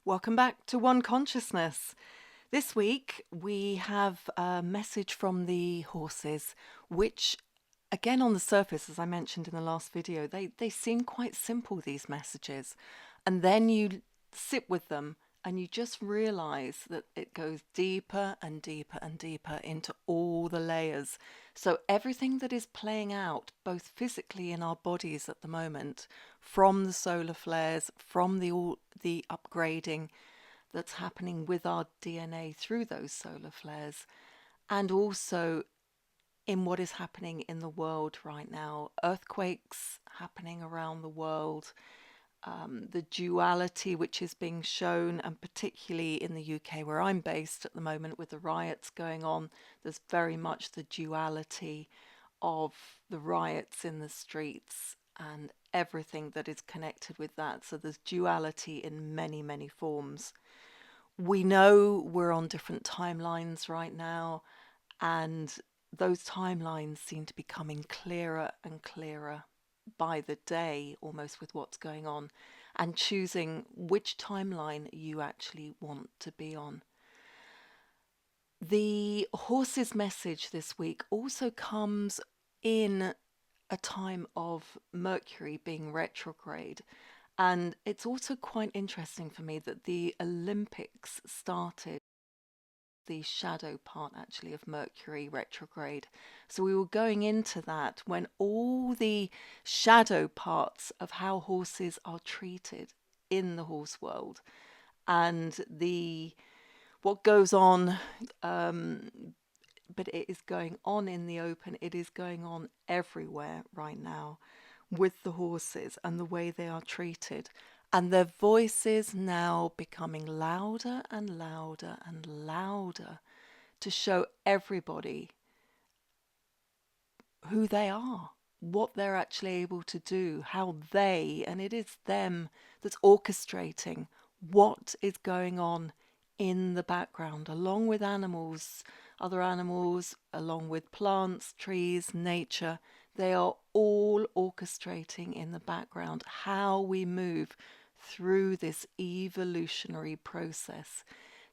Welcome back to One Consciousness. This week we have a message from the horses, which, again, on the surface, as I mentioned in the last video, they seem quite simple, these messages. And then you sit with them and you just realize that it goes deeper and deeper and deeper into all the layers. So everything that is playing out, both physically in our bodies at the moment, from the solar flares, from the upgrading that's happening with our DNA through those solar flares, and also in what is happening in the world right now, earthquakes happening around the world, the duality which is being shown, and particularly in the UK where I'm based at the moment with the riots going on, there's very much the duality of the riots in the streets and everything that is connected with that. So there's duality in many, many forms. We know we're on different timelines right now, and those timelines seem to be coming clearer and clearer by the day, almost, with what's going on, and choosing which timeline you actually want to be on. The horse's message this week also comes in a time of Mercury being retrograde. And it's also quite interesting for me that the Olympics started the shadow part, actually, of Mercury retrograde. So we were going into that when all the shadow parts of how horses are treated in the horse world and what goes on, but it is going on in the open. It is going on everywhere right now with the horses and the way they are treated, and their voices now becoming louder and louder and louder to show everybody who they are, what they're actually able to do, how and it is them that's orchestrating what is going on in the background, along with other animals, along with plants, trees, nature. They are all orchestrating in the background how we move through this evolutionary process.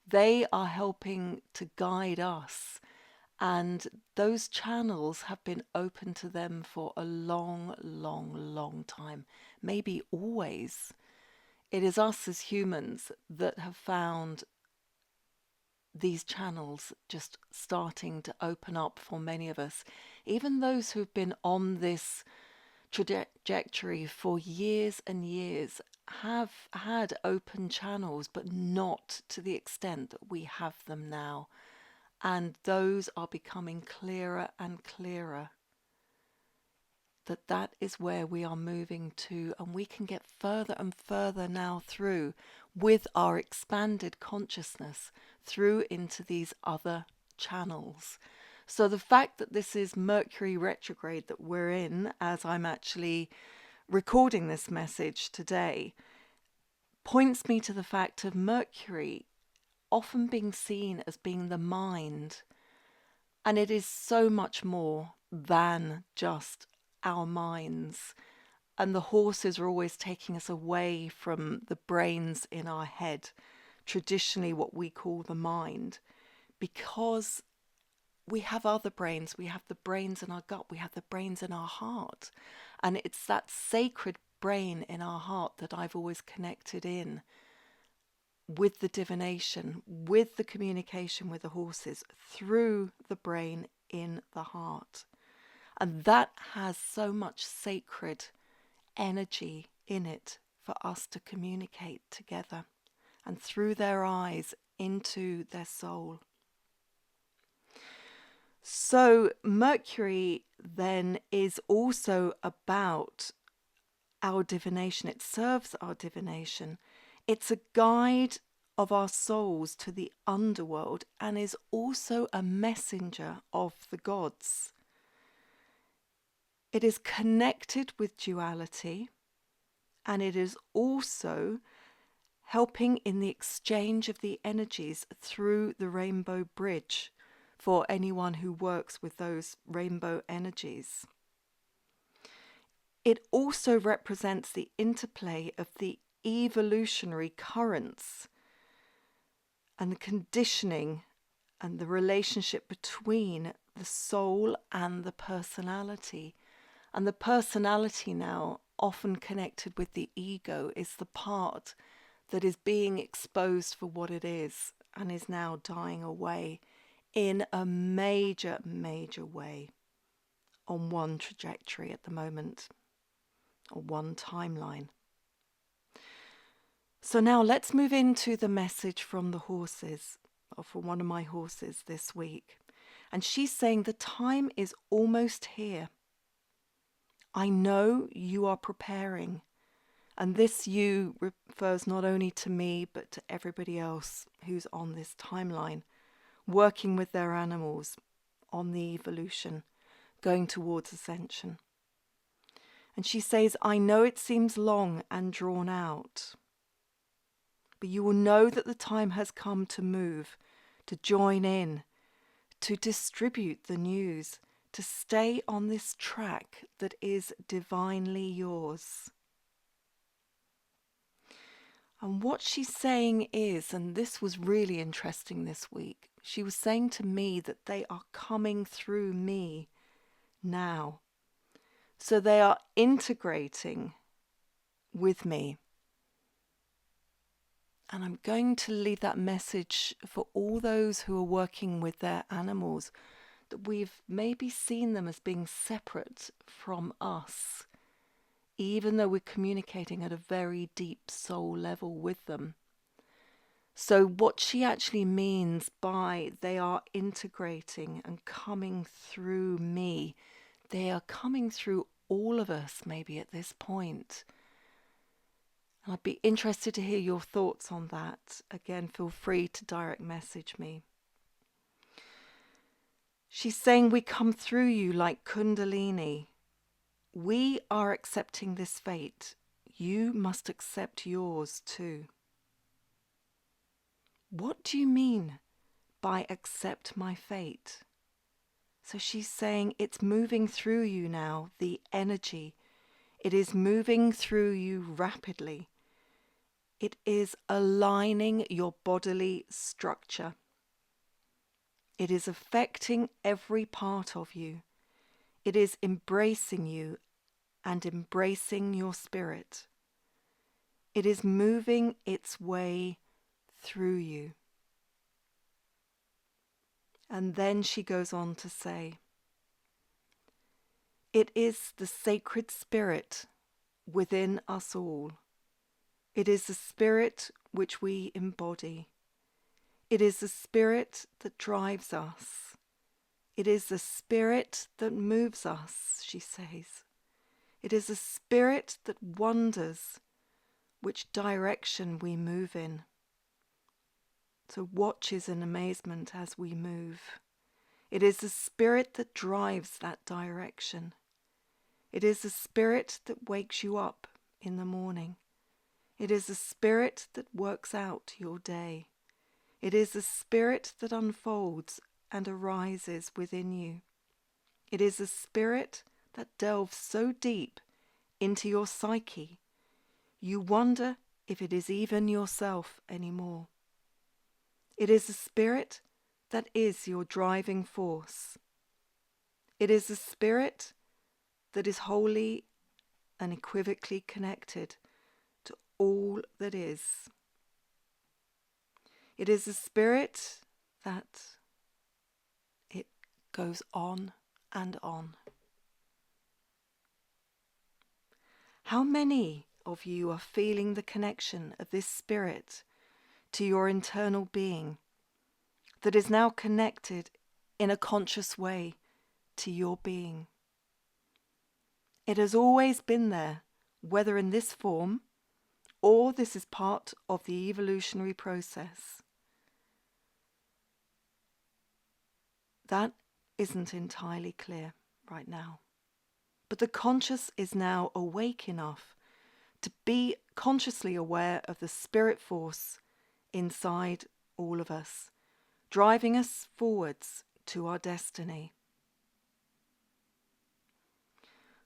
They are helping to guide us, and those channels have been open to them for a long, long, long time, maybe always. It is us as humans that have found these channels just starting to open up for many of us. Even those who've been on this trajectory for years and years have had open channels, but not to the extent that we have them now. And those are becoming clearer and clearer. That is where we are moving to, and we can get further and further now through with our expanded consciousness through into these other channels. So the fact that this is Mercury retrograde that we're in, as I'm actually recording this message today, points me to the fact of Mercury often being seen as being the mind. And it is so much more than just our minds. And the horses are always taking us away from the brains in our head, traditionally what we call the mind, because we have other brains. We have the brains in our gut, we have the brains in our heart. And it's that sacred brain in our heart that I've always connected in with the divination, with the communication with the horses through the brain in the heart. And that has so much sacred energy in it for us to communicate together and through their eyes into their soul. So Mercury then is also about our divination. It serves our divination. It's a guide of our souls to the underworld and is also a messenger of the gods. It is connected with duality, and it is also helping in the exchange of the energies through the rainbow bridge for anyone who works with those rainbow energies. It also represents the interplay of the evolutionary currents and the conditioning and the relationship between the soul and the personality. And the personality now, often connected with the ego, is the part that is being exposed for what it is and is now dying away in a major, major way on one trajectory at the moment, or one timeline. So now let's move into the message from the horses, or from one of my horses this week. And she's saying the time is almost here. I know you are preparing. And this you refers not only to me, but to everybody else who's on this timeline, working with their animals on the evolution, going towards ascension. And she says, I know it seems long and drawn out, but you will know that the time has come to move, to join in, to distribute the news, to stay on this track that is divinely yours. And what she's saying is, and this was really interesting this week, she was saying to me that they are coming through me now. So they are integrating with me. And I'm going to leave that message for all those who are working with their animals, that we've maybe seen them as being separate from us, even though we're communicating at a very deep soul level with them. So what she actually means by they are integrating and coming through me, they are coming through all of us maybe at this point. And I'd be interested to hear your thoughts on that. Again, feel free to direct message me. She's saying we come through you like Kundalini. We are accepting this fate. You must accept yours too. What do you mean by accept my fate? So she's saying it's moving through you now, the energy. It is moving through you rapidly. It is aligning your bodily structure. It is affecting every part of you. It is embracing you and embracing your spirit. It is moving its way through you. And then she goes on to say, it is the sacred spirit within us all. It is the spirit which we embody. It is the spirit that drives us. It is the spirit that moves us, she says. It is the spirit that wonders which direction we move in. So watches in amazement as we move. It is the spirit that drives that direction. It is the spirit that wakes you up in the morning. It is the spirit that works out your day. It is the spirit that unfolds and arises within you. It is the spirit that delves so deep into your psyche, you wonder if it is even yourself anymore. It is the spirit that is your driving force. It is the spirit that is wholly and unequivocally connected to all that is. It is the spirit that it goes on and on. How many of you are feeling the connection of this spirit to your internal being that is now connected in a conscious way to your being? It has always been there, whether in this form or this is part of the evolutionary process. That isn't entirely clear right now. But the conscious is now awake enough to be consciously aware of the spirit force inside all of us, driving us forwards to our destiny.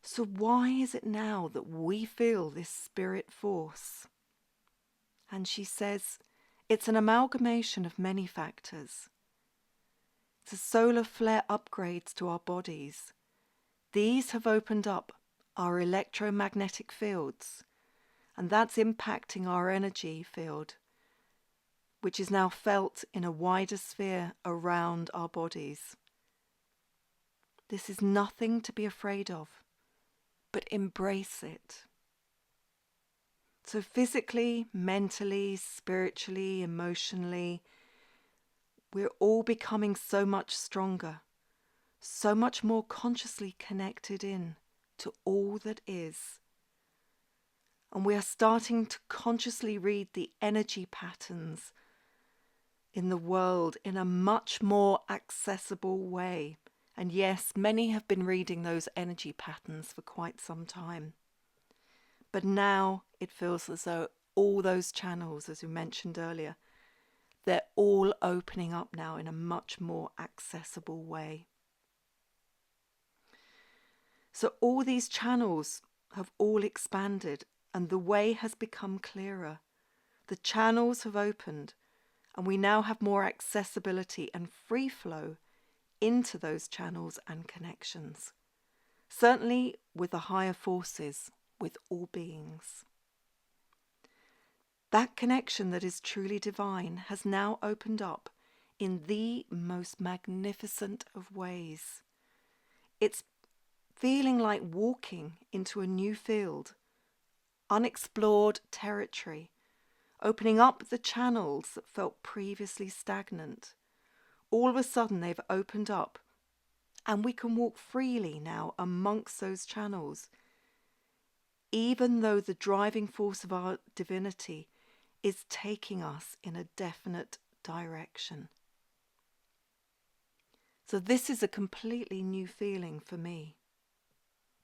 So why is it now that we feel this spirit force? And she says, It's an amalgamation of many factors. It's solar flare upgrades to our bodies. These have opened up our electromagnetic fields, and that's impacting our energy field, which is now felt in a wider sphere around our bodies. This is nothing to be afraid of, but embrace it. So physically, mentally, spiritually, emotionally, we're all becoming so much stronger, so much more consciously connected in to all that is. And we are starting to consciously read the energy patterns in the world in a much more accessible way. And yes, many have been reading those energy patterns for quite some time. But now it feels as though all those channels, as we mentioned earlier, they're all opening up now in a much more accessible way. So all these channels have all expanded and the way has become clearer. The channels have opened and we now have more accessibility and free flow into those channels and connections. Certainly with the higher forces, with all beings. That connection that is truly divine has now opened up in the most magnificent of ways. It's feeling like walking into a new field, unexplored territory, opening up the channels that felt previously stagnant. All of a sudden they've opened up and we can walk freely now amongst those channels, even though the driving force of our divinity is taking us in a definite direction. So this is a completely new feeling for me,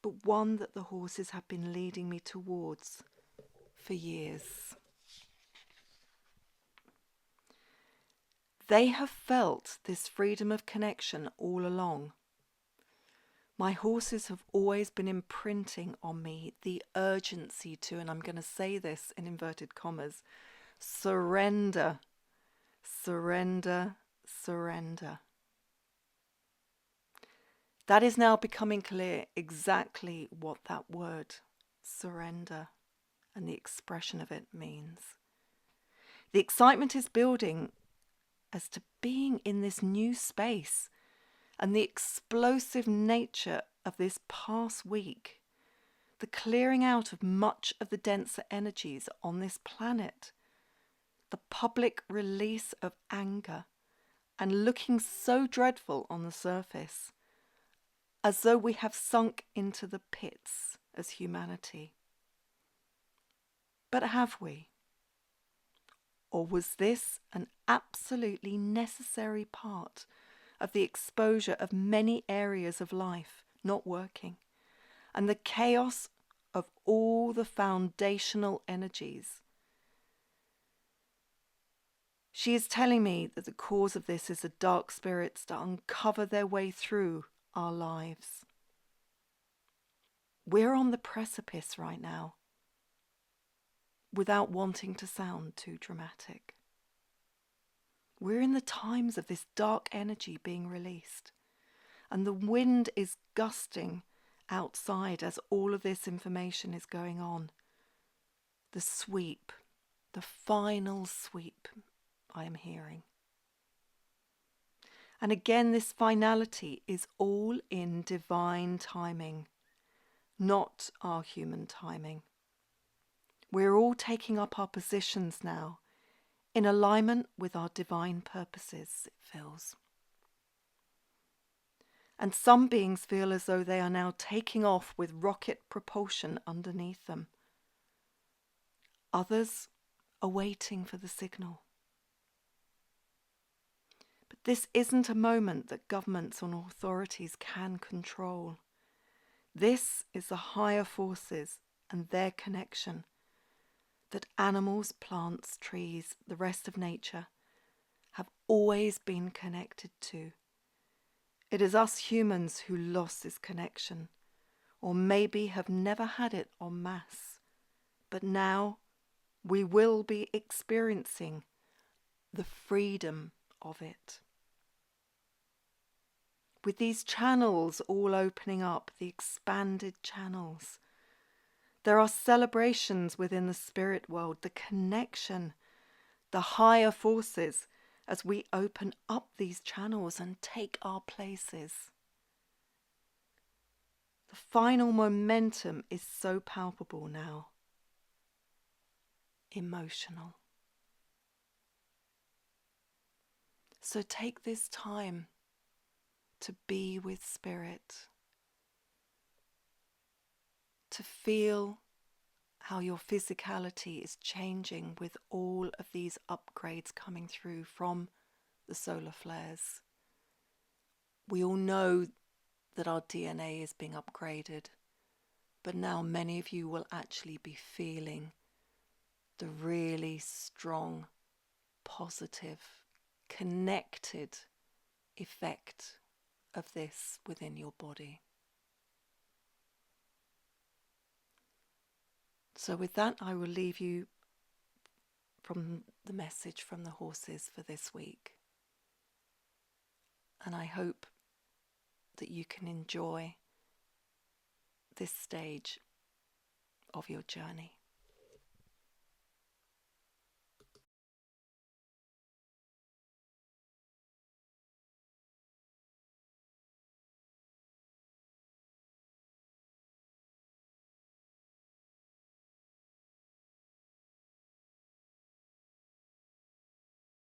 but one that the horses have been leading me towards for years. They have felt this freedom of connection all along. My horses have always been imprinting on me the urgency to, and I'm going to say this in inverted commas, surrender, surrender, surrender. That is now becoming clear exactly what that word, surrender, and the expression of it means. The excitement is building as to being in this new space and the explosive nature of this past week, the clearing out of much of the denser energies on this planet, the public release of anger and looking so dreadful on the surface, as though we have sunk into the pits as humanity. But have we? Or was this an absolutely necessary part of the exposure of many areas of life not working, and the chaos of all the foundational energies? She is telling me that the cause of this is the dark spirits that uncover their way through our lives. We're on the precipice right now, without wanting to sound too dramatic. We're in the times of this dark energy being released, and the wind is gusting outside as all of this information is going on. The sweep, the final sweep, I am hearing. And again, this finality is all in divine timing, not our human timing. We're all taking up our positions now, in alignment with our divine purposes, it feels. And some beings feel as though they are now taking off with rocket propulsion underneath them. Others are waiting for the signal. But this isn't a moment that governments or authorities can control. This is the higher forces and their connection that animals, plants, trees, the rest of nature have always been connected to. It is us humans who lost this connection, or maybe have never had it en masse. But now we will be experiencing the freedom of it. With these channels all opening up, the expanded channels, there are celebrations within the spirit world, the connection, the higher forces, as we open up these channels and take our places. The final momentum is so palpable now. Emotional. So take this time to be with spirit, to feel how your physicality is changing with all of these upgrades coming through from the solar flares. We all know that our DNA is being upgraded, but now many of you will actually be feeling the really strong, positive, connected effect of this within your body. So with that, I will leave you from the message from the horses for this week. And I hope that you can enjoy this stage of your journey.